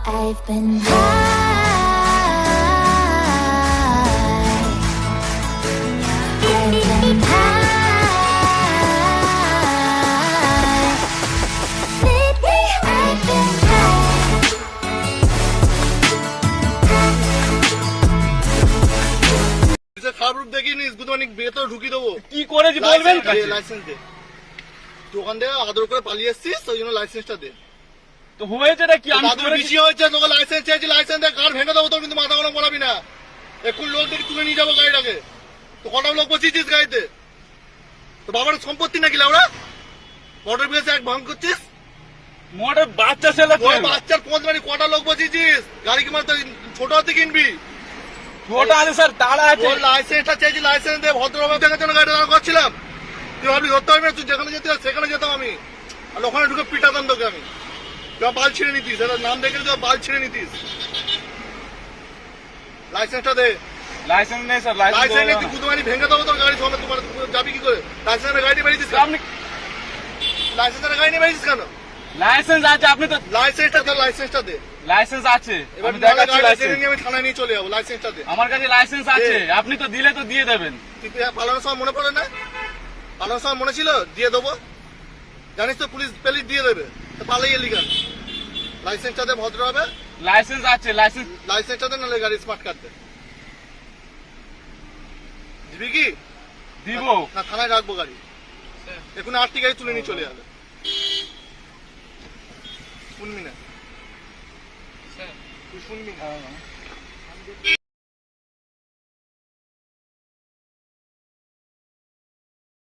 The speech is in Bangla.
I've been high. I've been high. Lately I've been খারাপ রূপ দেখিনি গুদমানি বেতন ঢুকিয়ে দেবো। কি করেছি বলবেন? লাইসেন্স দে। দোকান থেকে আদর করে পালিয়ে এসছিস, ওই জন্য লাইসেন্সটা দে। তো হয়েছেটা কি? আমি দাদুর বেশি হয়েছে, তোকে লাইসেন্স চেয়েছি, লাইসেন্স দে, কার ভেঙে দেবো তোর, কিন্তু মাথা গরম করাবি না। এখন লোক দেখে তুলে নিয়ে যাবো গাড়িটাকে। তো কটা লোক বসিয়েছিস গাড়িতে? তো বাবার সম্পত্তি নাকি লাউরা? মোটর বিএস এক ভাঙ করছিস? মোটর বাচ্চা ছেলে ওই বাচ্চার পথ মানে কটা লোক বসিয়েছিস? গাড়ি কি মানে ছোট হাতে কিনবি? ওটা আছে স্যার, তাড়া আছে। ওর লাইসেন্সটা চেয়েছি, লাইসেন্স দে। ভদ্রভাবে দেখার জন্য গাড়িটা দাঁড় করছিলাম। তুই ভাবলি ধরতে পারবি না? তুই যেখানে যেতে সেখানে যেতাম আমি, আর ওখানে ঢুকে পিটাতাম তোকে আমি। তুই বাল ছিঁড়ে নিতিস, এটা নাম দেখে তুই বাল ছিঁড়ে নিতিস। লাইসেন্সটা দে। লাইসেন্স নেই স্যার, লাইসেন্স নেই, তুই গুদমানি ভেঙে দেবো তোর গাড়ি সমেত। তোমার যাবি কি করে? লাইসেন্সের গাড়ি নিয়ে বেরিয়েছিস কেন? আপনি লাইসেন্সের গাড়ি নিয়ে বেরিয়েছিস কেন? লাইসেন্স আছে, আপনি তো লাইসেন্সটা দে, লাইসেন্সটা দে। লাইসেন্স আছে, এবার আমি দেখাচ্ছি গাড়ি লাইসেন্স। নিয়ে আমি থানায় নিয়ে চলে যাবো, লাইসেন্সটা দে। আমার কাছে লাইসেন্স আছে, আপনি তো দিলে তো দিয়ে দেবেন। তুই পালানোর সময় মনে পড়ে না? পালানোর সময় মনে ছিল দিয়ে দেবো? জানিস তো পুলিশ পেলিশ দিয়ে দেবে, তো পালাই এলি কেন? লাইসেন্সটা দে ভদ্র হবে। লাইসেন্স আছে, লাইসেন্স লাইসেন্সটা দে, নাহলে গাড়ি স্মার্ট কার্ড দে। দিবি কি? দিব। না থানায় রাখবো গাড়ি। এখন 8টি গাড়ি তুলে নিয়ে চলে যাবে। শুনবি না? তুই শুনবি না?